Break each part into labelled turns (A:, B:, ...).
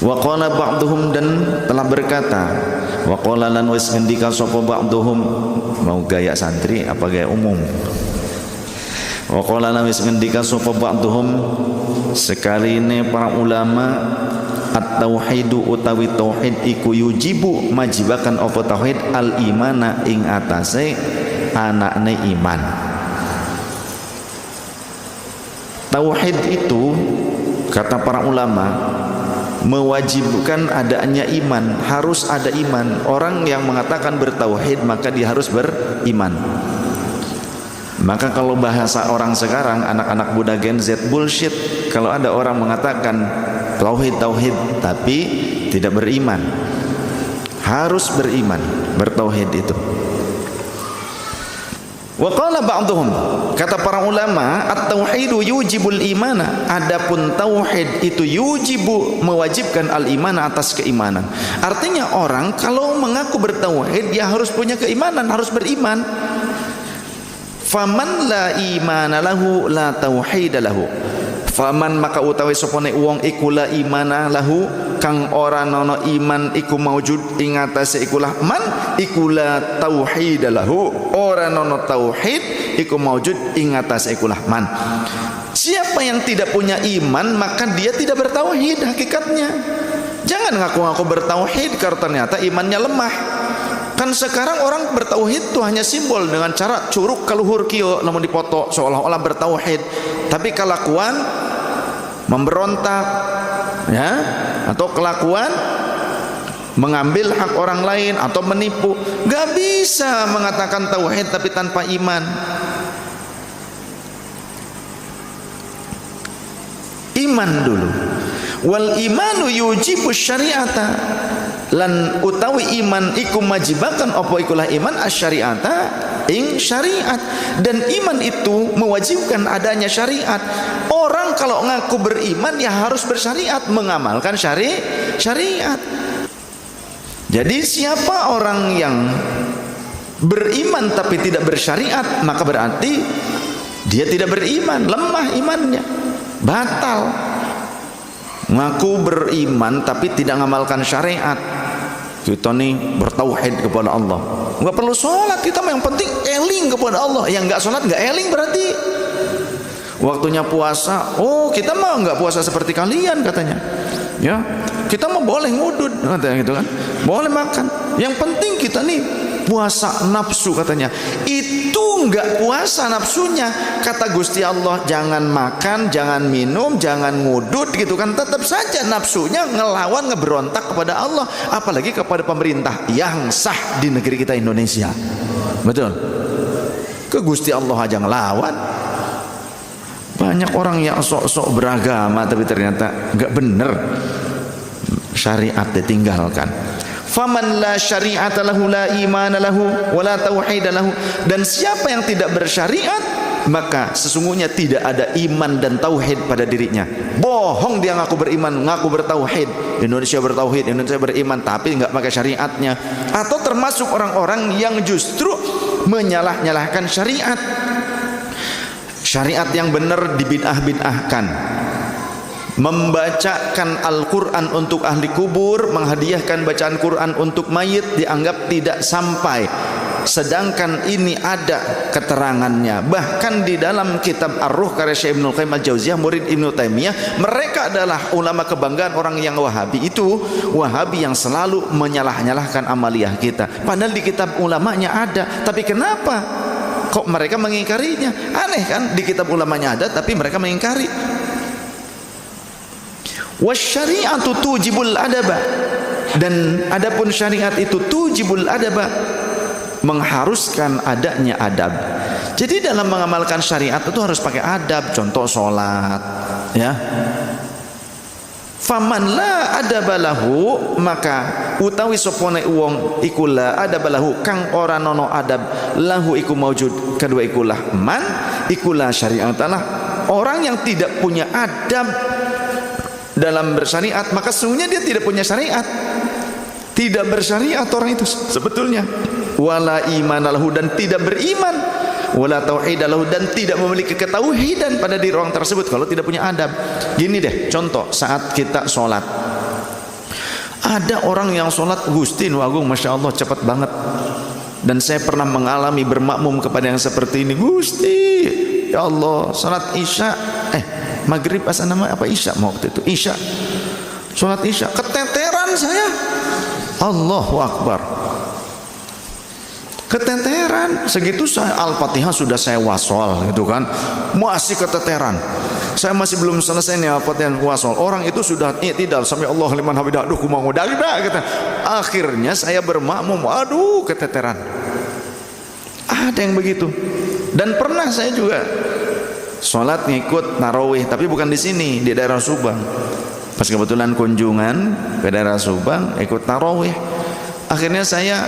A: Wa qala ba'duhum, dan telah berkata, wa qala lan wis ngendika sapa ba'duhum, mau gaya santri apa gaya umum. Wa qala lan wis ngendika sapa ba'duhum, sekaline para ulama, at-tauhidu utawi tauhid iku yujibu majibakan apa tauhid al-imana ing atase anakne iman. Tauhid itu kata para ulama mewajibkan adanya iman, harus ada iman. Orang yang mengatakan bertauhid maka dia harus beriman. Maka kalau bahasa orang sekarang, anak-anak muda Gen Z, bullshit kalau ada orang mengatakan tauhid tapi tidak beriman. Harus beriman, bertauhid itu. Wa qala ba'dhum, kata para ulama, at-tauhidu yujibul imana, adapun tauhid itu yujibu mewajibkan al-imana atas keimanan. Artinya orang kalau mengaku bertauhid dia harus punya keimanan, harus beriman. Faman la imana lahu la tauhid lahu. Faman maka utawi sopone wong iku la imana lahu, kang ora nono iman iku maujud ing atase ikulah man, iku la tauhid lahu, ora nono tauhid iku maujud ing atase ikulah man. Siapa yang tidak punya iman maka dia tidak bertauhid hakikatnya. Jangan ngaku-ngaku bertauhid karena ternyata imannya lemah. Kan sekarang orang bertauhid itu hanya simbol dengan cara curug kaluhur kieu namun dipoto seolah-olah bertauhid, tapi kelakuan memberontak ya, atau kelakuan mengambil hak orang lain atau menipu. Gak bisa mengatakan tauhid tapi tanpa iman. Iman dulu. Wal imanu yujibu syari'ata, lan utawi iman iku majibakan apa ikulah iman asyari'ata ing syariat, dan iman itu mewajibkan adanya syariat. Orang kalau ngaku beriman ya harus bersyariat, mengamalkan syariat. Jadi siapa orang yang beriman tapi tidak bersyariat maka berarti dia tidak beriman, lemah imannya, batal. Ngaku beriman tapi tidak mengamalkan syariat, kita nih bertauhid kepada Allah, nggak perlu sholat kita, yang penting eling kepada Allah. Yang nggak sholat nggak eling berarti. Waktunya puasa, oh kita mah nggak puasa seperti kalian katanya, ya kita mah boleh ngudud katanya gitu kan, boleh makan. Yang penting kita nih puasa nafsu katanya. Itu nggak puasa nafsunya. Kata Gusti Allah jangan makan, jangan minum, jangan ngudud gitu kan, tetap saja nafsunya ngelawan, ngeberontak kepada Allah, apalagi kepada pemerintah yang sah di negeri kita Indonesia. Betul, ke Gusti Allah aja ngelawan. Banyak orang yang sok-sok beragama tapi ternyata nggak bener, syariat ditinggalkan. Faman la syari'ata lahu la imana lahu wa la tauhid lahu, dan siapa yang tidak bersyariat maka sesungguhnya tidak ada iman dan tauhid pada dirinya. Bohong dia ngaku beriman, ngaku bertauhid, Indonesia bertauhid, Indonesia beriman, tapi nggak pakai syariatnya. Atau termasuk orang-orang yang justru menyalah-nyalahkan syariat. Syariat yang benar dibid'ah-bid'ahkan. Membacakan Al-Quran untuk ahli kubur, menghadiahkan bacaan Quran untuk mayit dianggap tidak sampai, sedangkan ini ada keterangannya. Bahkan di dalam kitab Ar-Ruh karya Syekh Ibnul Qayyim Al-Jauziyah, murid Ibnu Taimiyah, mereka adalah ulama kebanggaan orang yang Wahabi. Itu Wahabi yang selalu menyalah-nyalahkan amaliyah kita, padahal di kitab ulamanya ada. Tapi kenapa kok mereka mengingkarinya? Aneh kan, di kitab ulamanya ada tapi mereka mengingkari. Wasyari'atu tujibul adaba, dan adapun syariat itu tujibul adaba, mengharuskan adanya adab. Jadi dalam mengamalkan syariat itu harus pakai adab. Contoh sholat ya, faman la adabalahu, maka utawi sopone wong iku la adabalahu, kang ora nono adab, lahu iku maujud, kedua ikulah man, ikulah syariatalah. Orang yang tidak punya adab dalam bersyariat maka sesungguhnya dia tidak punya syariat, tidak bersyariat orang itu sebetulnya. Wala imanalahu, dan tidak beriman. Wala tauhidalahu, dan tidak memiliki ketauhidan pada diri orang tersebut kalau tidak punya adab. Gini deh contoh, saat kita sholat Ada orang yang sholat Gusti nu Agung, Masya Allah cepat banget. Dan saya pernah mengalami bermakmum kepada yang seperti ini. Gusti, ya Allah, sholat isya, maghrib asal nama apa isya waktu itu, isya, sholat isya, keteteran saya. Allahu Akbar, keteteran segitu. Saya Al-Fatihah sudah saya wasol gitu kan, masih keteteran. Saya masih belum selesai nih Al-Fatihah wasol. Orang itu sudah i'tidal sampai Allah liman hamidah. Aduh kumangu dah gitu. Akhirnya saya bermakmum, aduh keteteran. Ada yang begitu. Dan pernah saya juga sholat ngikut tarawih, tapi bukan di sini, di daerah Subang. Pas kebetulan kunjungan ke daerah Subang, ikut tarawih. Akhirnya saya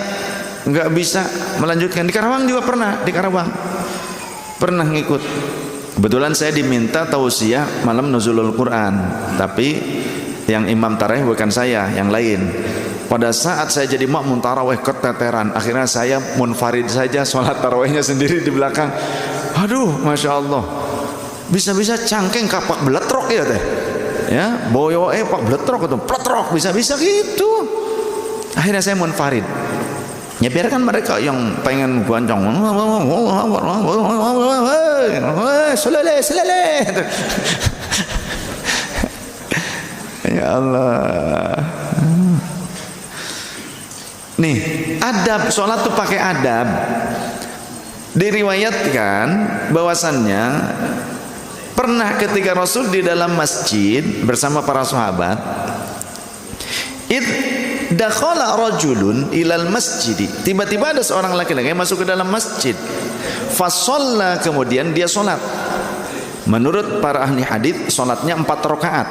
A: nggak bisa melanjutkan. Di Karawang juga pernah, di Karawang pernah ngikut. Kebetulan saya diminta tausiah malam nuzulul Quran, tapi yang imam tarawih bukan saya, yang lain. Pada saat saya jadi makmum tarawih keteteran, akhirnya saya munfarid saja sholat tarawihnya sendiri di belakang. Aduh, Masya Allah, bisa-bisa cangkeng kapak beletrok ya teh, ya boyo pak beletrok atau pletrok, bisa-bisa gitu. Akhirnya saya munfarid. Ya biarkan mereka yang pengen goncang, selele. Ya Allah. Nih, adab sholat tuh pakai adab. Diriwayatkan bahwasannya pernah ketika Rasul di dalam masjid bersama para sahabat, dakhala rajulun ilal masjid, tiba-tiba ada seorang laki-laki yang masuk ke dalam masjid. Fasalla, kemudian dia sholat. Menurut para ahli hadis sholatnya 4 rakaat.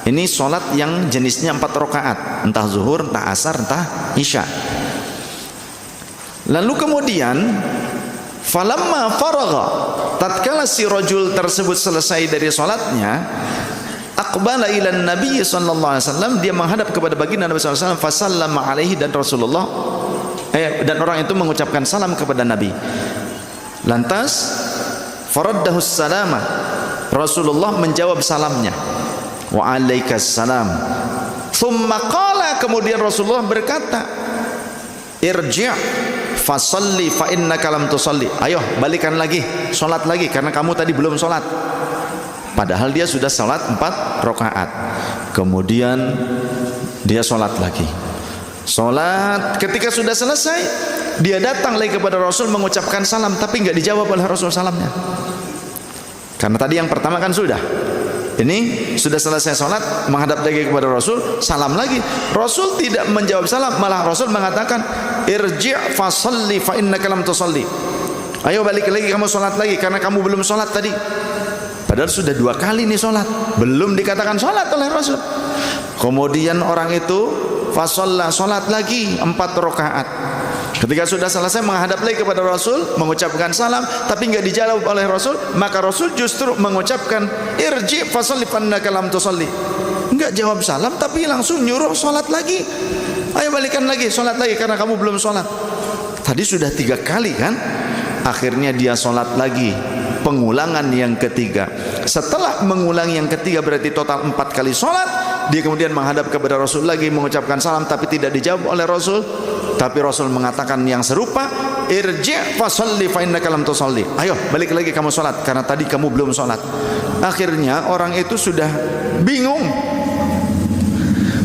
A: Ini sholat yang jenisnya 4 rakaat, entah zuhur, entah asar, entah isya. Lalu kemudian falamma faragha, tatkala si rajul tersebut selesai dari sholatnya, aqbala ila Nabi sallallahu alaihi wasallam, dia menghadap kepada baginda Nabi sallallahu alaihi wasallam, fasallama alaihi, dan Rasulullah dan orang itu mengucapkan salam kepada Nabi. Lantas faraddahu salama, Rasulullah menjawab salamnya, wa alaikas salam. Thumma qala, kemudian Rasulullah berkata, irji' fasalli fa innaka lam tusalli. Ayo balikan lagi, salat lagi karena kamu tadi belum salat. Padahal dia sudah salat 4 rakaat. Kemudian dia salat lagi. Salat, ketika sudah selesai, dia datang lagi kepada Rasul mengucapkan salam, tapi enggak dijawab oleh Rasul salamnya. Karena tadi yang pertama kan sudah. Ini sudah selesai salat, menghadap lagi kepada Rasul, salam lagi. Rasul tidak menjawab salam, malah Rasul mengatakan, irji' fasalli fa innaka lam tusalli. Ayo balik lagi, kamu salat lagi karena kamu belum salat tadi. Padahal sudah 2 kali nih salat, belum dikatakan salat oleh Rasul. Kemudian orang itu fasalla, salat lagi 4 rakaat. Ketika sudah selesai menghadap lagi kepada Rasul, mengucapkan salam, tapi enggak dijawab oleh Rasul, maka Rasul justru mengucapkan irji' fasalli fa innaka lam tusalli. Enggak jawab salam, tapi langsung nyuruh salat lagi. Ayo balikan lagi, salat lagi karena kamu belum salat. Tadi sudah 3 kali kan? Akhirnya dia salat lagi, pengulangan yang ketiga. Setelah mengulangi yang ketiga, berarti total 4 kali salat. Dia kemudian menghadap kepada Rasul lagi, mengucapkan salam, tapi tidak dijawab oleh Rasul. Tapi Rasul mengatakan yang serupa, irji' fasalli fa innaka lam tusalli. Ayo balik lagi kamu salat karena tadi kamu belum salat. Akhirnya orang itu sudah bingung.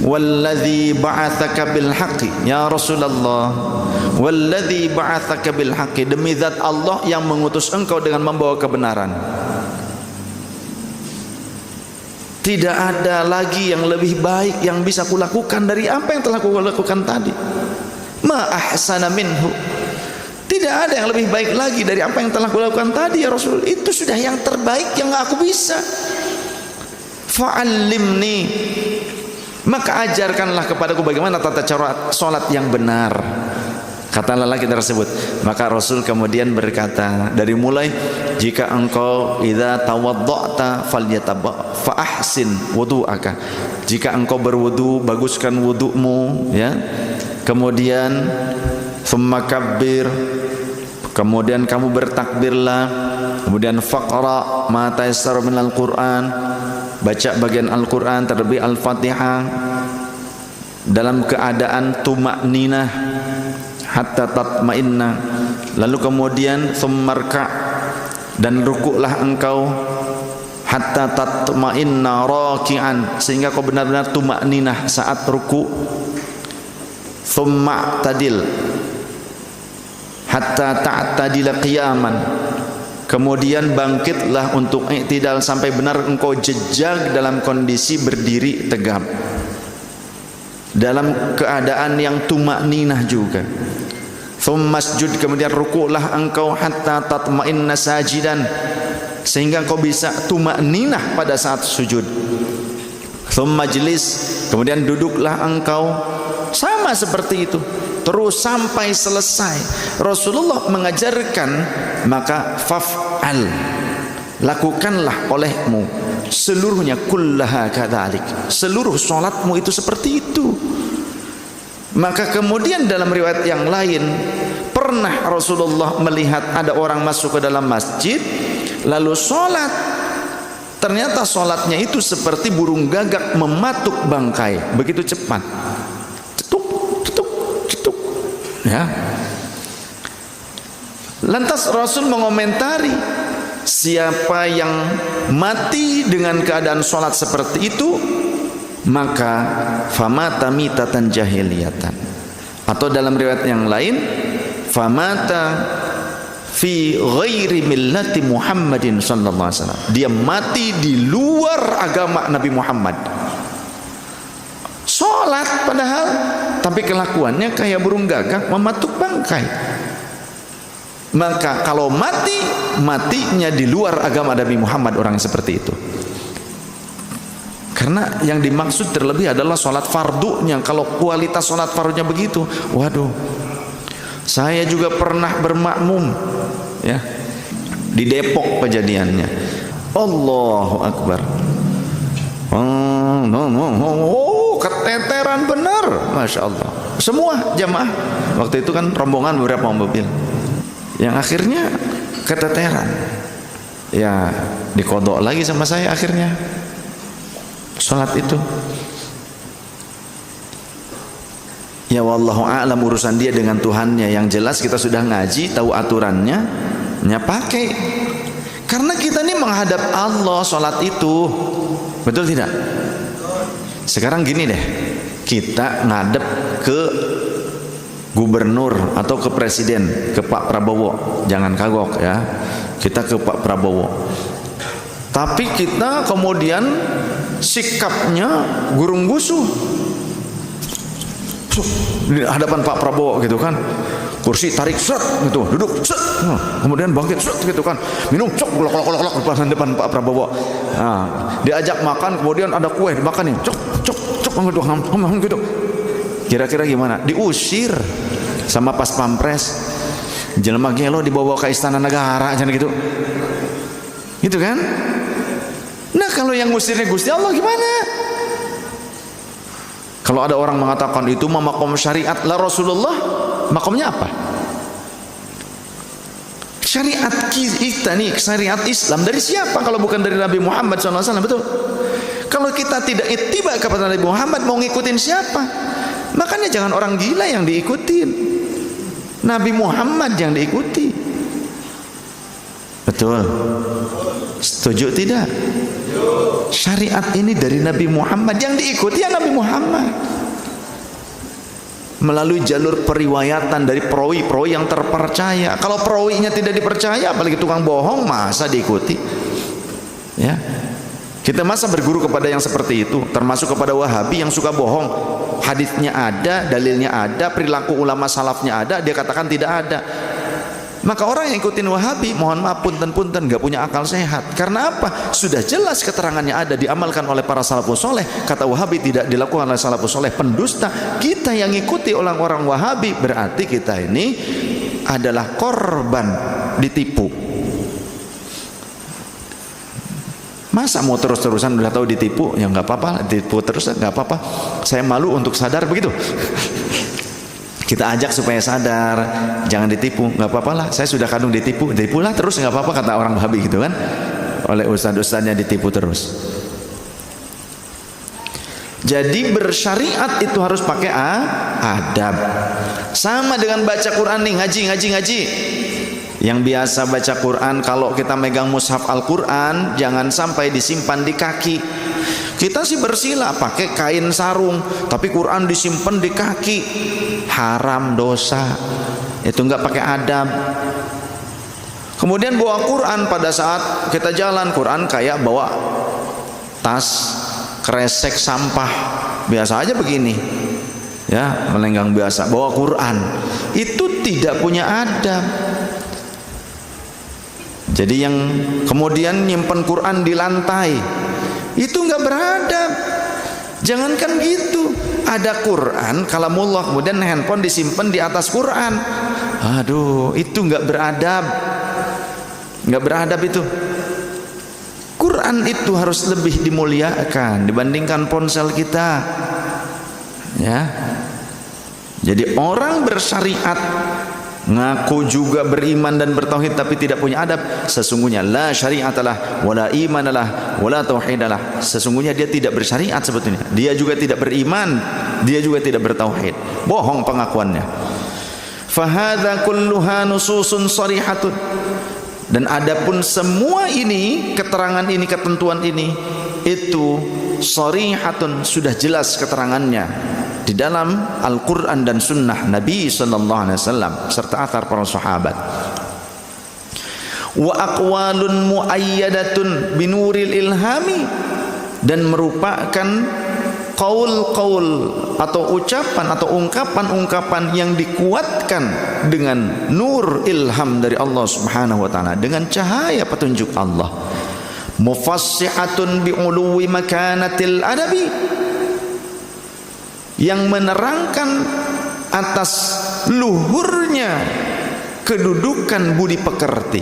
A: Walladzi ba'atsaka bil haqqi, ya Rasulullah, walladzi ba'atsaka bil haqqi, demi zat Allah yang mengutus engkau dengan membawa kebenaran. Tidak ada lagi yang lebih baik yang bisa kulakukan dari apa yang telah kulakukan tadi. Ma ahsana minhu, tidak ada yang lebih baik lagi dari apa yang telah kulakukan tadi ya Rasul. Itu sudah yang terbaik yang aku bisa. Fa'allimni, maka ajarkanlah kepadaku bagaimana tata cara salat yang benar. Kata lelaki tersebut. Maka Rasul kemudian berkata, dari mulai jika engkau idza tawadda'ta falyatabba fa ahsin wudu'aka, jika engkau berwudu, baguskan wudu'mu, ya. Kemudian thumma kabbir, kemudian kamu bertakbirlah, kemudian faqra ma tayassara minal Qur'an, baca bagian Al-Qur'an terlebih Al-Fatihah. dalam keadaan tumakninah hatta tatma'inna, lalu kemudian tsummarka, dan rukuklah engkau hatta tatma'inna raki'an, sehingga kau benar-benar tumakninah saat ruku. Tsumma tadil hatta ta'tadila qiyaman, kemudian bangkitlah untuk i'tidal sampai benar engkau jejak dalam kondisi berdiri tegap dalam keadaan yang tumakninah juga. Masjud, kemudian rukuklah engkau hatta tatma'inna sajidan, sehingga engkau bisa tumakninah pada saat sujud. Majlis, kemudian duduklah engkau, sama seperti itu terus sampai selesai. Rasulullah mengajarkan, maka faf'al, lakukanlah olehmu seluruhnya, kullaha kadzalik, seluruh salatmu itu seperti itu. Maka kemudian dalam riwayat yang lain, pernah Rasulullah melihat ada orang masuk ke dalam masjid lalu sholat, ternyata sholatnya itu seperti burung gagak mematuk bangkai, begitu cepat, cetuk cetuk cetuk, ya. Lantas Rasul mengomentari, siapa yang mati dengan keadaan sholat seperti itu, maka famata mitatan jahiliyatan, atau dalam riwayat yang lain, famata fi ghairi millati Muhammadin sallallahu alaihi wasallam, dia mati di luar agama Nabi Muhammad. Sholat padahal, tapi kelakuannya kayak burung gagak mematuk bangkai. Maka kalau mati, matinya di luar agama Nabi Muhammad orang yang seperti itu. Karena yang dimaksud terlebih adalah sholat fardunya. Kalau kualitas sholat fardunya begitu, waduh, saya juga pernah bermakmum, ya, di Depok kejadiannya. Allahu Akbar. Oh, keteteran benar, masya Allah. Semua jamaah waktu itu kan rombongan beberapa mobil, yang akhirnya keteteran. Ya dikodok lagi sama saya akhirnya sholat itu. Ya wallahu a'lam, urusan dia dengan Tuhannya. Yang jelas kita sudah ngaji, tahu aturannya, nya pakai. Karena kita ini menghadap Allah sholat itu, betul tidak? Sekarang gini deh, kita ngadep ke gubernur atau ke presiden, ke Pak Prabowo, jangan kagok ya, kita ke Pak Prabowo. Tapi kita kemudian sikapnya gurung gusuh di hadapan Pak Prabowo gitu kan, kursi tarik set gitu, duduk set, kemudian bangkit set gitu kan, minum cok kolok depan Pak Prabowo. Nah, diajak makan, kemudian ada kue dimakan nih, cok cok cok gitu. Kira-kira gimana? Diusir sama pas pampres, jelema gelo dibawa ke istana negara jangan gitu, gitu kan? Nah kalau yang ngusirnya Gusti Allah gimana? Kalau ada orang mengatakan itu makom syariat, lah Rasulullah makomnya apa? Syariat kita nih, syariat Islam dari siapa kalau bukan dari Nabi Muhammad SAW, betul? Kalau kita tidak ittiba kepada Nabi Muhammad, mau ngikutin siapa? Makanya jangan orang gila yang diikutin, Nabi Muhammad yang diikuti. Betul? Setuju tidak? Syariat ini dari Nabi Muhammad, yang diikuti ya Nabi Muhammad melalui jalur periwayatan dari perawi-perawi yang terpercaya. Kalau perawinya tidak dipercaya, apalagi tukang bohong, masa diikuti? Ya, kita masa berguru kepada yang seperti itu, termasuk kepada Wahabi yang suka bohong. Hadisnya ada, dalilnya ada, perilaku ulama salafnya ada, dia katakan tidak ada. Maka orang yang ikutin Wahabi, mohon maaf, punten-punten, gak punya akal sehat. Karena apa? Sudah jelas keterangannya ada, diamalkan oleh para salafus soleh. Kata Wahabi tidak dilakukan oleh salafus soleh, pendusta. Kita yang ikuti orang-orang Wahabi, berarti kita ini adalah korban ditipu. Masa mau terus-terusan udah tahu ditipu? Ya nggak apa-apa, ditipu terus nggak apa-apa. Saya malu untuk sadar begitu. Kita ajak supaya sadar, jangan ditipu, nggak apa-apa lah. Saya sudah kadung ditipu, ditipulah terus nggak apa-apa, kata orang Wahabi gitu kan. Oleh ustadz-ustadznya ditipu terus. Jadi bersyariat itu harus pakai adab. Sama dengan baca Quran nih, ngaji. Yang biasa baca Quran, kalau kita megang mushaf Al-Quran, jangan sampai disimpan di kaki. Kita sih bersila pakai kain sarung, tapi Quran disimpan di kaki, haram, dosa. Itu enggak pakai adab. Kemudian bawa Quran pada saat kita jalan, Quran kayak bawa tas kresek sampah, biasa aja begini, ya, melenggang biasa, bawa Quran. Itu tidak punya adab. Jadi yang kemudian nyimpen Quran di lantai, itu nggak beradab. Jangankan gitu, ada Quran kalamullah, kemudian handphone disimpan di atas Quran. Aduh, itu nggak beradab. Nggak beradab itu. Quran itu harus lebih dimuliakan dibandingkan ponsel kita. Ya. Jadi orang bersyariat, ngaku juga beriman dan bertauhid tapi tidak punya adab, sesungguhnya la syari'atalah wala imanalah wala tauhidalah. Sesungguhnya dia tidak bersyariat sebetulnya. Dia juga tidak beriman, dia juga tidak bertauhid. Bohong pengakuannya. Fahadza kulluha nususun sharihatun. Dan adapun semua ini, keterangan ini, ketentuan ini, itu sharihatun, sudah jelas keterangannya di dalam Al-Quran dan Sunnah Nabi Sallallahu Alaihi Wasallam serta athar para sahabat. Wa aqwalun muayyadatun binuril ilhami, dan merupakan qaul-qaul atau ucapan atau ungkapan-ungkapan yang dikuatkan dengan nur ilham dari Allah Subhanahu wa taala, dengan cahaya petunjuk Allah. Mufassihatun bi'uluwi makanatil adabi, yang menerangkan atas luhurnya kedudukan budi pekerti.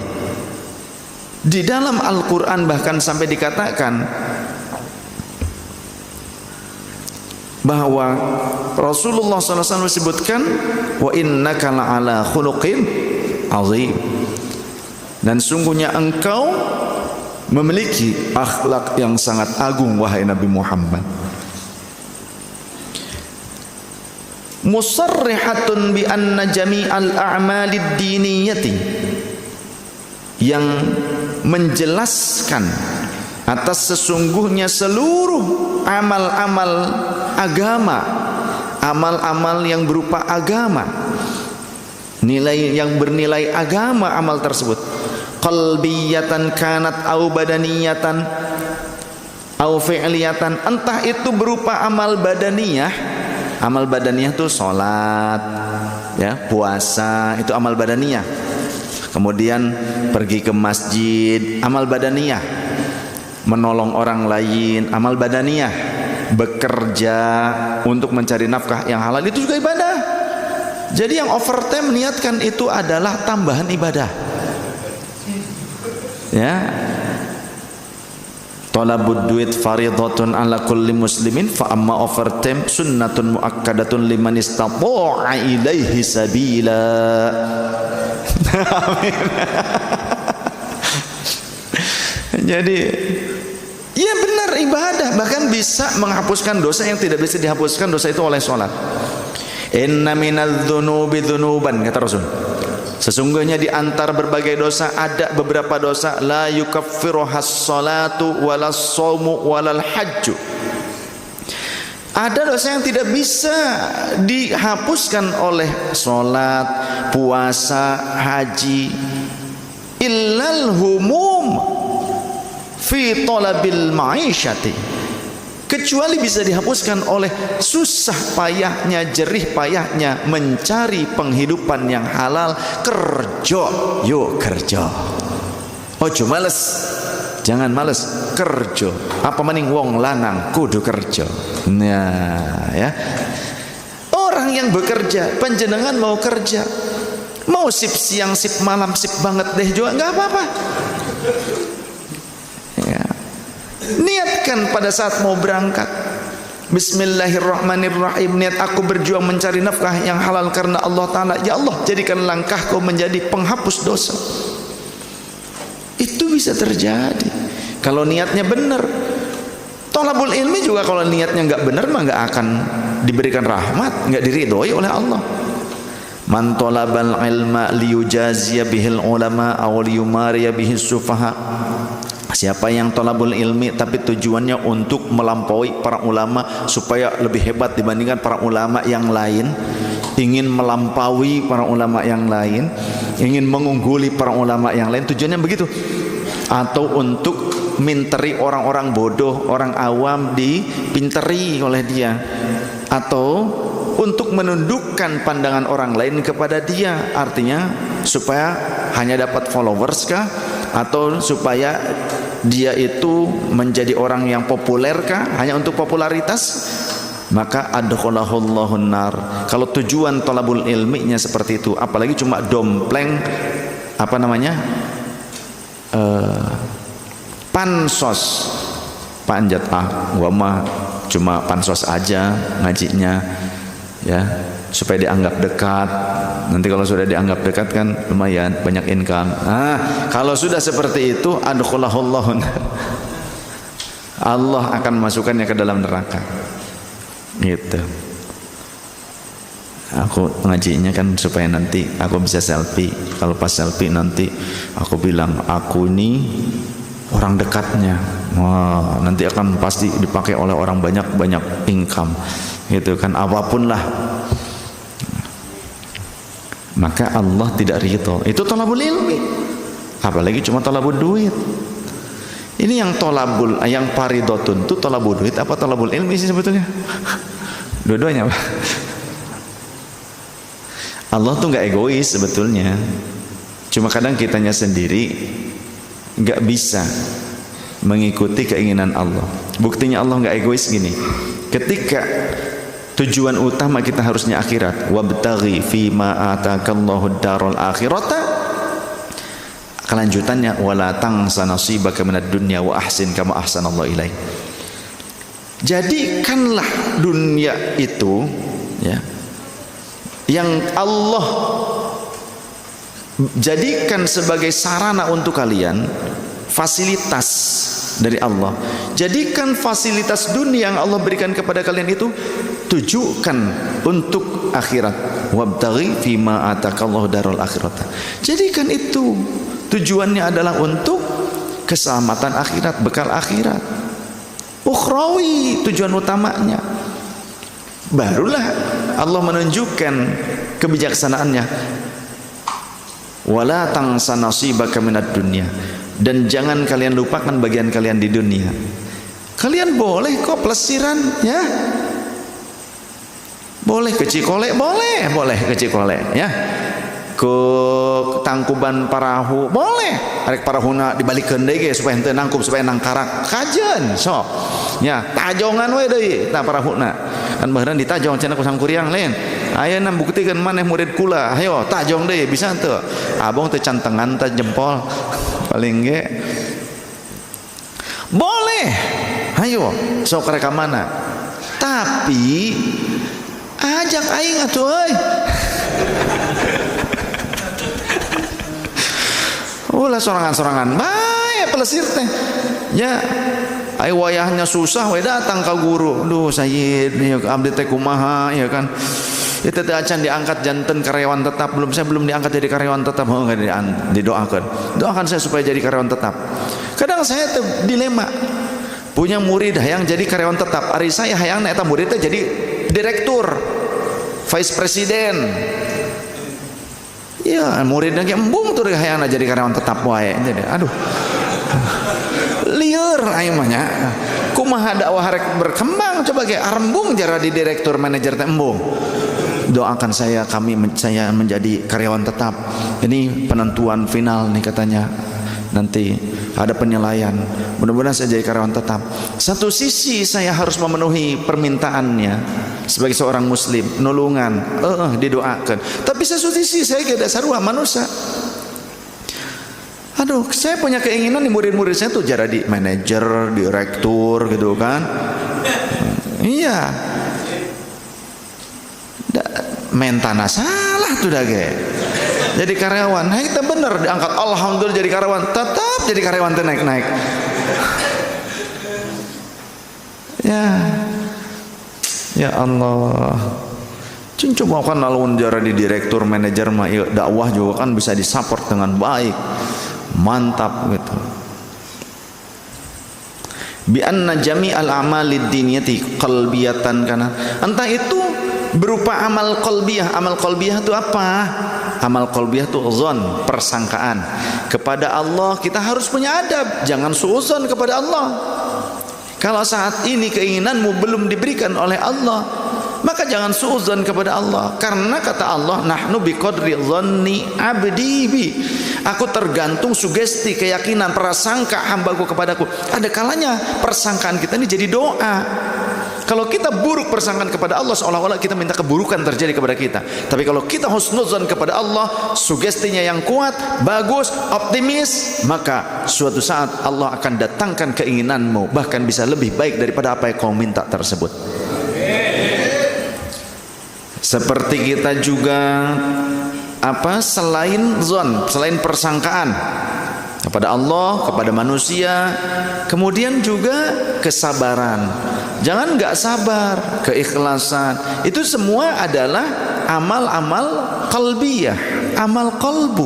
A: Di dalam Al-Quran bahkan sampai dikatakan bahwa Rasulullah SAW disebutkan wa innaka la'ala khuluqin azim, dan sungguhnya engkau memiliki akhlak yang sangat agung wahai Nabi Muhammad. Musarrihatun bi anna jami'al a'malid diniyati, yang menjelaskan atas sesungguhnya seluruh amal-amal agama, amal-amal yang berupa agama, nilai yang bernilai agama amal tersebut, qalbiyatan kanat au badaniyatan au fi'liyatan, entah itu berupa amal badaniyah. Amal badaniyah itu sholat, ya, puasa, itu amal badaniyah. Kemudian pergi ke masjid, amal badaniyah. Menolong orang lain, amal badaniyah. Bekerja untuk mencari nafkah yang halal, itu juga ibadah. Jadi yang overtime niatkan itu adalah tambahan ibadah. Ya. Talabud duit faridatun ala kulli muslimin, fa amma overtime sunnatun muakkadatun liman istata'a ilaihi sabila. Amin. Jadi ya benar, ibadah bahkan bisa menghapuskan dosa yang tidak bisa dihapuskan dosa itu oleh sholat. Inna minadz dzunubi dzunuban, kata Rasul, sesungguhnya di antara berbagai dosa ada beberapa dosa la yukaffiruhas salatu walas shaumu walal hajju. Ada dosa yang tidak bisa dihapuskan oleh salat, puasa, haji. Illal humum fi talabil ma'isyati, kecuali bisa dihapuskan oleh susah payahnya, jerih payahnya mencari penghidupan yang halal. Kerja, yuk kerja. Ojo males, jangan males, kerja. Apa maning wong lanang kudu kerja. Nah, ya. Orang yang bekerja, panjenengan mau kerja, mau sip siang, sip malam, sip banget deh juga nggak apa-apa. Ya. Niatkan pada saat mau berangkat, bismillahirrahmanirrahim, niat aku berjuang mencari nafkah yang halal karena Allah Ta'ala. Ya Allah, jadikan langkahku menjadi penghapus dosa. Itu bisa terjadi kalau niatnya benar. Thalabul ilmi juga kalau niatnya nggak benar mah nggak akan diberikan rahmat, nggak diridhoi oleh Allah. Man talabal ilma liyujaziya bihil ulama aw liyumariya bihis sufaha. Siapa yang thalabul ilmi tapi tujuannya untuk melampaui para ulama supaya lebih hebat dibandingkan para ulama yang lain, ingin melampaui para ulama yang lain, ingin mengungguli para ulama yang lain, tujuannya begitu. Atau untuk minteri orang-orang bodoh, orang awam dipinteri oleh dia, atau untuk menundukkan pandangan orang lain kepada dia, artinya supaya hanya dapat followers kah, atau supaya dia itu menjadi orang yang populer kah, hanya untuk popularitas, maka adkhalahullahu nar. Kalau tujuan thalabul ilminya seperti itu, apalagi cuma dompleng apa namanya, pansos, panjat, gua mah cuma pansos aja ngajinya ya, supaya dianggap dekat. Nanti kalau sudah dianggap dekat kan lumayan banyak income. Kalau sudah seperti itu, adkhalahullahu nar, Allah akan masukkannya ke dalam neraka. Gitu. Aku ngajinya kan supaya nanti aku bisa selfie. Kalau pas selfie nanti aku bilang aku ini orang dekatnya. Wah, nanti akan pasti dipakai oleh orang banyak income. Gitu kan, apapun lah. Maka Allah tidak ridho. Itu thalabul ilmi. Apalagi cuma thalabul duit. Ini yang thalabul, yang faridotun itu thalabul duit apa thalabul ilmi sih sebetulnya? Dua-duanya, Pak. Allah tuh nggak egois sebetulnya, cuma kadang kitanya sendiri nggak bisa mengikuti keinginan Allah. Buktinya Allah nggak egois gini, ketika tujuan utama kita harusnya akhirat, wabtaghi fima atakallahu darul akhirata, kelanjutannya wala tansa nasibaka minad dunya wa ahsin kama ahsanallahu ilaik. Jadikanlah dunia itu ya, yang Allah jadikan sebagai sarana untuk kalian, fasilitas dari Allah. Jadikan fasilitas dunia yang Allah berikan kepada kalian itu, tujukan untuk akhirat. Wabtaghi fima atakallahu darul akhirat. Jadikan itu tujuannya adalah untuk keselamatan akhirat, bekal akhirat. Ukhrawi tujuan utamanya. Barulah Allah menunjukkan kebijaksanaannya. Wala tansa nasibaka minad dunya, dan jangan kalian lupakan bagian kalian di dunia. Kalian boleh kok pelesiran ya, boleh ke Cikole, boleh ke Cikole ya, ke Tangkuban Parahu boleh, arek parahuna dibalikeun deui ge supaya henteu nangkup, supaya nangkarak kajen sok ya, tajongan we deui tah parahuna kan baheureuh ditajong cenah ku sangkuriang lain. Ayeuna buktikeun maneh murid kula, hayo tajong deui bisa teu? Abong teu cantengan teh jempol paling ge boleh, hayo sok rek ka mana, tapi ajak aing atuh euy. Ulah sorangan-sorangan bae pelesir teh ya, ai wayahnya susah we datang ka guru. Aduh Sayyid ya, abdi teh kumaha ya kan, itu teh acan diangkat janten karyawan tetap, saya belum diangkat jadi karyawan tetap. Oh enggak, doakan saya supaya jadi karyawan tetap. Kadang saya tuh dilema, punya murid yang jadi karyawan tetap, ari saya hayang eta murid teh jadi direktur, vice presiden. Ya muridnya kayak embung tuh hayang jadi karyawan tetap wae. Jadi aduh lieur aing mah nya. Kumaha dakwah rek berkembang coba ge arembung jara di direktur manajer teh embung. Doakan saya menjadi karyawan tetap. Ini penentuan final nih katanya. Nanti ada penilaian. Mudah-mudahan saya jadi karyawan tetap. Satu sisi saya harus memenuhi permintaannya sebagai seorang muslim, nulungan, didoakan. Tapi satu sisi saya ke dasar manusia. Aduh, saya punya keinginan nih murid-murid saya tuh jadi manajer, direktur gitu kan. Iya. Mentana salah tuh dah ge. Jadi karyawan, nah kita bener diangkat, alhamdulillah jadi karyawan, tetap jadi karyawan teh naik-naik. Ya Allah. Coba kan alun jara di direktur manajer mah dakwah juga kan bisa disupport dengan baik. Mantap gitu. Bi anna jami'al a'malid diniyati qalbiyatan, kana entah itu berupa amal qalbiyah. Amal qalbiyah itu apa? Amal qalbiyah itu zon, persangkaan kepada Allah. Kita harus punya adab, jangan suuzon kepada Allah. Kalau saat ini keinginanmu belum diberikan oleh Allah, maka jangan suuzon kepada Allah, karena kata Allah, nahnu biqadri dhanni abdi bi. Aku tergantung sugesti, keyakinan, prasangka hambaku kepadaku. Ada kalanya persangkaan kita ini jadi doa. Kalau kita buruk persangkaan kepada Allah, seolah-olah kita minta keburukan terjadi kepada kita. Tapi kalau kita husnuzon kepada Allah, sugestinya yang kuat, bagus, optimis, maka suatu saat Allah akan datangkan keinginanmu, bahkan bisa lebih baik daripada apa yang kau minta tersebut. Seperti kita juga selain zon, selain persangkaan kepada Allah, kepada manusia, kemudian juga kesabaran. Jangan nggak sabar, keikhlasan. Itu semua adalah amal-amal qalbiyah, amal qalbu.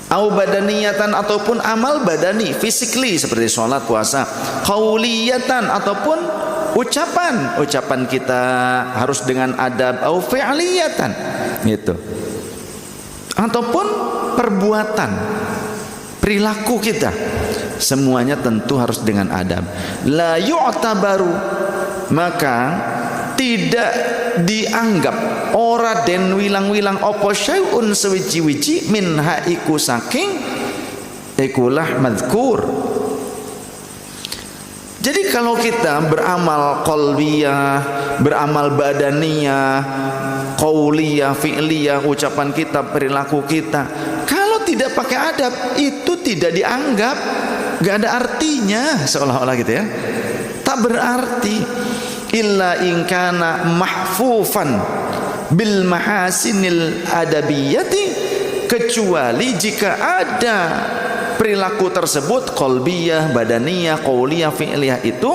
A: Au badaniyatan, ataupun amal badani, physically seperti sholat, puasa. Qauliyatan, ataupun ucapan kita harus dengan adab. Au fi'liyatan, gitu. Ataupun perbuatan, perilaku kita, semuanya tentu harus dengan adab. La yu'tabaru, maka tidak dianggap ora den wilang-wilang apa syai'un sewiji-wiji min haiku saking ikulah madzkur. Jadi kalau kita beramal qalbiyah, beramal badaniyah, qauliyah, fi'liyah, ucapan kita, perilaku kita, kalau tidak pakai adab, itu tidak dianggap, gak ada artinya, seolah-olah gitu ya, tak berarti. Illa in kana mahfufan bil mahasinil adabiyati, kecuali jika ada perilaku tersebut, qalbiyah, badaniyah, qauliyah, fi'liyah, itu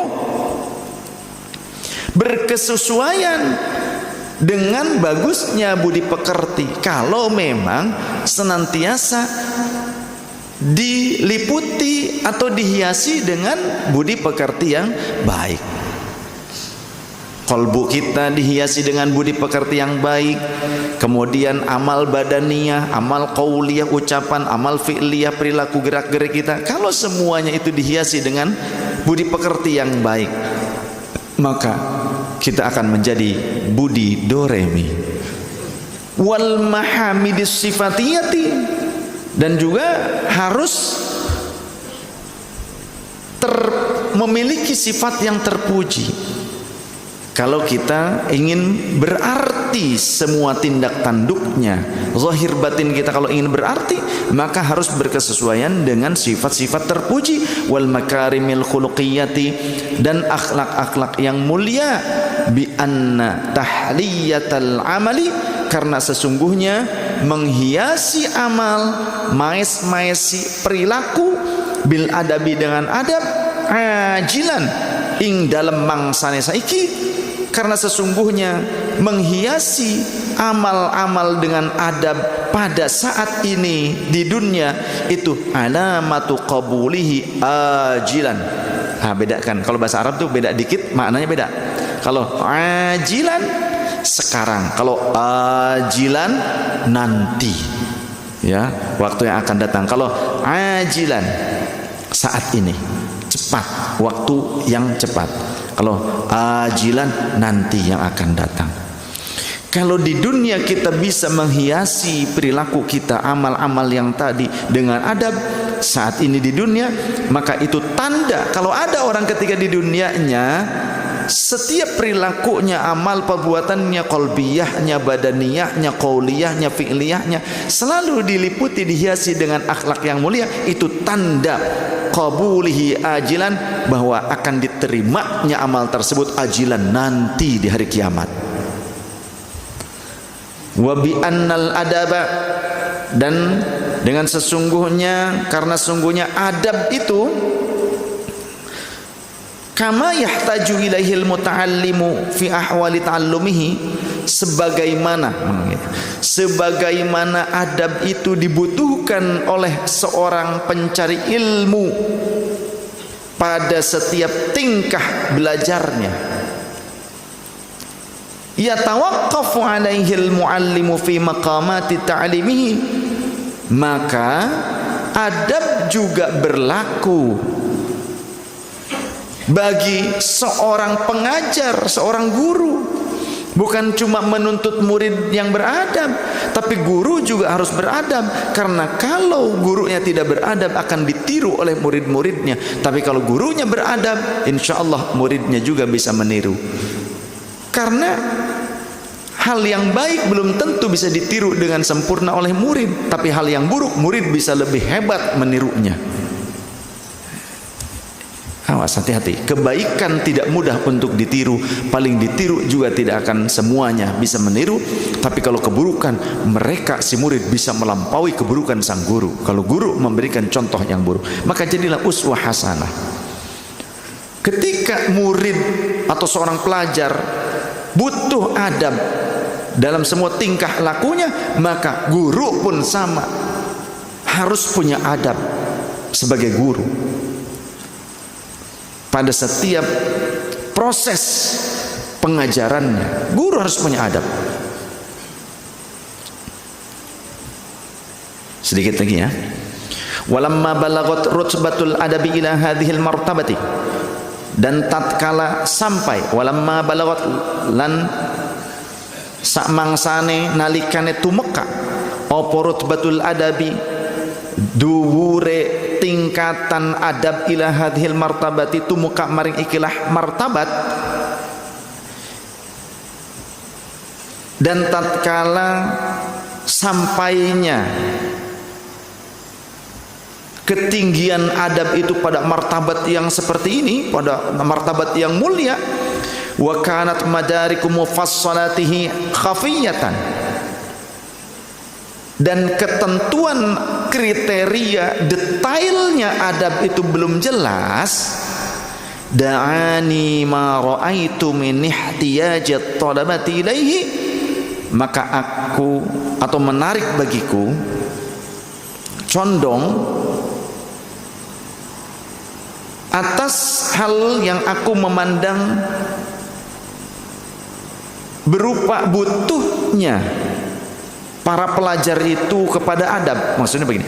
A: berkesesuaian dengan bagusnya budi pekerti. Kalau memang senantiasa diliputi atau dihiasi dengan budi pekerti yang baik. Qalbu kita dihiasi dengan budi pekerti yang baik, kemudian amal badaniyah, amal qauliyah, ucapan, amal fi'liyah, perilaku gerak-gerik kita, kalau semuanya itu dihiasi dengan budi pekerti yang baik, maka kita akan menjadi budi doremi. Wal mahamidis sifatiyati, dan juga harus memiliki sifat yang terpuji. Kalau kita ingin berarti semua tindak tanduknya, zahir batin kita kalau ingin berarti, maka harus berkesesuaian dengan sifat-sifat terpuji. Wal makarimil khuluqiyati, dan akhlak-akhlak yang mulia. Bi anna tahliyatal amali, karena sesungguhnya menghiasi amal, maes-maesi perilaku, bil adabi, dengan adab, ajilan ing dalam mangsane saiki, karena sesungguhnya menghiasi amal-amal dengan adab pada saat ini di dunia itu alamatu qabulihi ajilan. Bedakan, kalau bahasa Arab tuh beda dikit, maknanya beda. Kalau ajilan sekarang, kalau ajilan nanti, ya, waktu yang akan datang. Kalau ajilan saat ini, cepat, waktu yang cepat. Kalau ajilan nanti yang akan datang. Kalau di dunia kita bisa menghiasi perilaku kita, amal-amal yang tadi dengan adab saat ini di dunia, maka itu tanda kalau ada orang ketika di dunianya setiap perilakunya, amal perbuatannya, qalbiyahnya, badaniyahnya, qauliyahnya, fi'liyahnya selalu diliputi, dihiasi dengan akhlak yang mulia, itu tanda qabulihi ajilan, bahwa akan diterimanya amal tersebut ajilan, nanti di hari kiamat. Wa bi annal adaba, dan dengan sesungguhnya, karena sesungguhnya adab itu kama yahtaju ilaihil muta'allimu fi ahwali ta'allumihi, sebagaimana adab itu dibutuhkan oleh seorang pencari ilmu pada setiap tingkah belajarnya. Yatawaqqafu alaihil muallimu fi maqamati ta'limihi, maka adab juga berlaku bagi seorang pengajar, seorang guru. Bukan cuma menuntut murid yang beradab, tapi guru juga harus beradab. Karena kalau gurunya tidak beradab akan ditiru oleh murid-muridnya. Tapi kalau gurunya beradab, insya Allah muridnya juga bisa meniru. Karena hal yang baik belum tentu bisa ditiru dengan sempurna oleh murid, tapi hal yang buruk murid bisa lebih hebat menirunya. Awas, hati-hati. Kebaikan tidak mudah untuk ditiru, paling ditiru juga tidak akan semuanya bisa meniru. Tapi kalau keburukan, mereka si murid bisa melampaui keburukan sang guru. Kalau guru memberikan contoh yang buruk, maka jadilah uswah hasanah. Ketika murid atau seorang pelajar butuh adab dalam semua tingkah lakunya, maka guru pun sama, harus punya adab sebagai guru. Pada setiap proses pengajarannya, guru harus punya adab. Sedikit lagi ya. Walamma balagot rutbatul adabi ila hadhil martabati, dan tatkala sampai walamma balagot lan samangsane nalikane tumeka apa rutbatul adabi duwure tingkatan adab ila hadhil martabati tumuka maring ikilah martabat, dan tatkala sampainya ketinggian adab itu pada martabat yang seperti ini, pada martabat yang mulia, wa kanat madariku mufassalatihi khafiyatan, dan ketentuan kriteria detailnya adab itu belum jelas, da'ani ma ra'aitu min ihtiyajat talabati ilaihi, maka aku atau menarik bagiku, condong atas hal yang aku memandang berupa butuhnya para pelajar itu kepada adab. Maksudnya begini,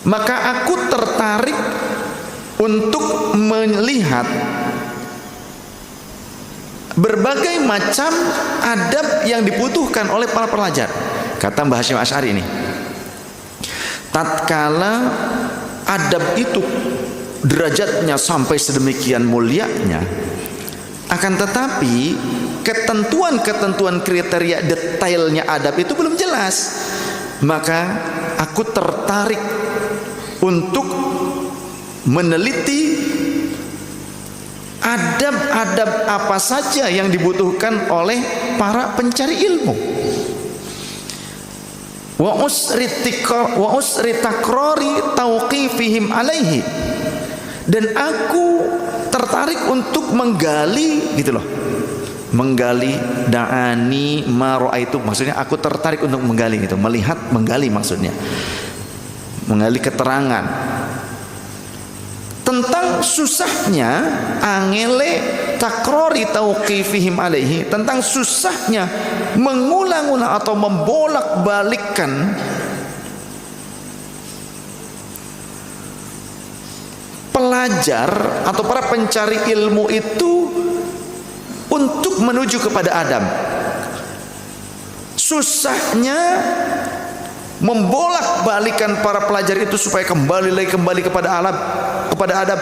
A: maka aku tertarik untuk melihat berbagai macam adab yang dibutuhkan oleh para pelajar. Kata Mbah Hasyim Asy'ari ini, tatkala adab itu derajatnya sampai sedemikian mulianya, akan tetapi ketentuan-ketentuan kriteria detailnya adab itu belum jelas, maka aku tertarik untuk meneliti adab-adab apa saja yang dibutuhkan oleh para pencari ilmu. Wa usri takrori tauqifihim alaihi, dan aku tertarik untuk menggali, gitu loh, menggali da'ani ma ra'aitu, maksudnya aku tertarik untuk menggali, gitu, melihat, menggali, maksudnya menggali keterangan tentang susahnya angele takrori tauqifihim alaihi, tentang susahnya mengulang-ulang atau membolak-balikkan pelajar atau para pencari ilmu itu untuk menuju kepada adab. Susahnya membolak-balikan para pelajar itu supaya kembali kepada adab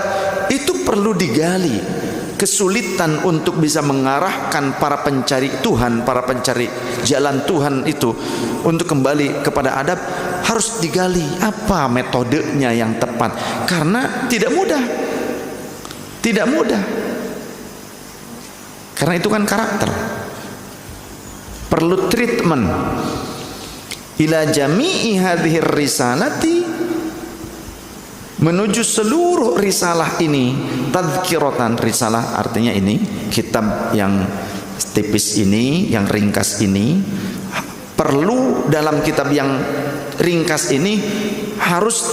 A: itu perlu digali. Kesulitan untuk bisa mengarahkan para pencari Tuhan, para pencari jalan Tuhan itu untuk kembali kepada adab harus digali apa metodenya yang tepat, karena tidak mudah, karena itu kan karakter, perlu treatment. Ila jami'i hadhir risalati menuju seluruh risalah ini. Tadhkiratan, risalah artinya ini kitab yang tipis ini, yang ringkas ini. Perlu dalam kitab yang ringkas ini harus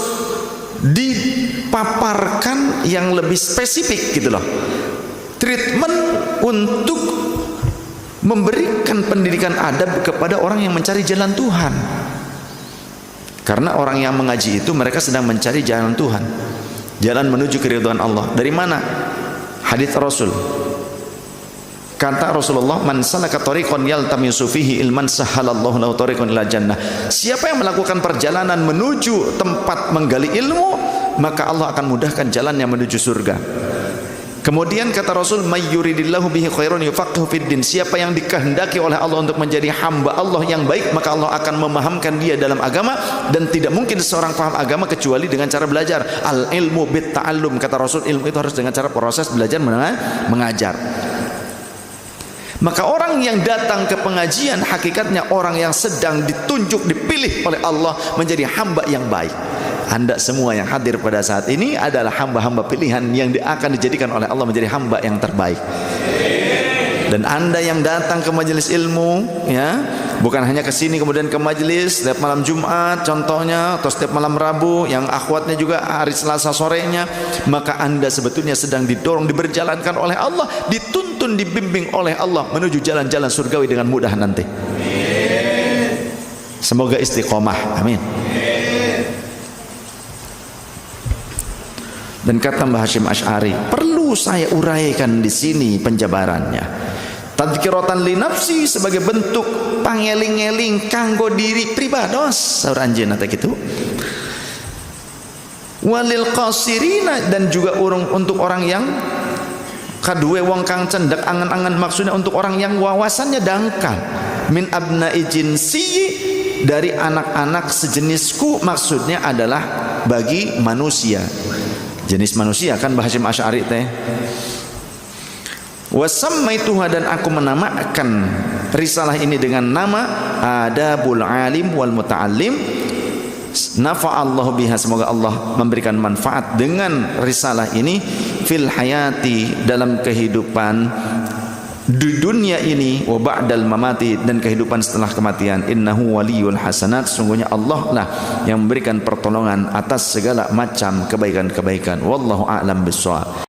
A: dipaparkan yang lebih spesifik gitu loh. Treatment untuk memberikan pendidikan adab kepada orang yang mencari jalan Tuhan. Karena orang yang mengaji itu mereka sedang mencari jalan Tuhan, jalan menuju keridhaan Allah. Dari mana? Hadits Rasul. Kata Rasulullah, "Man salaka tariqan yaltamisu fihi ilman sahhalallahu lahu tariqan ila jannah." Siapa yang melakukan perjalanan menuju tempat menggali ilmu, maka Allah akan mudahkan jalan yang menuju surga. Kemudian kata Rasul, "May yuridillahu bihi khairan yufaqihu fid din." Siapa yang dikehendaki oleh Allah untuk menjadi hamba Allah yang baik, maka Allah akan memahamkan dia dalam agama. Dan tidak mungkin seorang paham agama kecuali dengan cara belajar. Al ilmu bit ta'allum, kata Rasul, ilmu itu harus dengan cara proses belajar mengajar. Maka orang yang datang ke pengajian hakikatnya orang yang sedang ditunjuk, dipilih oleh Allah menjadi hamba yang baik. Anda semua yang hadir pada saat ini adalah hamba-hamba pilihan yang akan dijadikan oleh Allah menjadi hamba yang terbaik. Dan Anda yang datang ke majelis ilmu, ya, bukan hanya ke sini kemudian ke majelis setiap malam Jumat contohnya, atau setiap malam Rabu, yang akhwatnya juga hari Selasa sorenya, maka Anda sebetulnya sedang didorong, diberjalankan oleh Allah, dituntun, dibimbing oleh Allah menuju jalan-jalan surgawi dengan mudah nanti. Semoga istiqomah, amin. Dan kata Mbah Hasyim Asy'ari, perlu saya uraikan di sini penjabarannya. Tadhkiratan li nafsi sebagai bentuk pangeling-eling kanggo diri pribados saur anjeunna teh kitu. Walil qasirina, dan juga untuk orang yang kadue wong kang cendek angan-angan, maksudnya untuk orang yang wawasannya dangkal. Min abna'i jinsi, dari anak-anak sejenisku, maksudnya adalah bagi manusia. Jenis manusia kan Mbah Hasyim Asy'ari teh. Wasammaituha, dan aku menamakan risalah ini dengan nama Adabul Alim wal Muta'allim. Nafa'allahu biha, semoga Allah memberikan manfaat dengan risalah ini fil hayati, dalam kehidupan di dunia ini, wa ba'dal mamati, dan kehidupan setelah kematian. Innahu waliyul hasanat, sungguhnya Allah lah yang memberikan pertolongan atas segala macam kebaikan-kebaikan. Wallahu a'lam bishawab.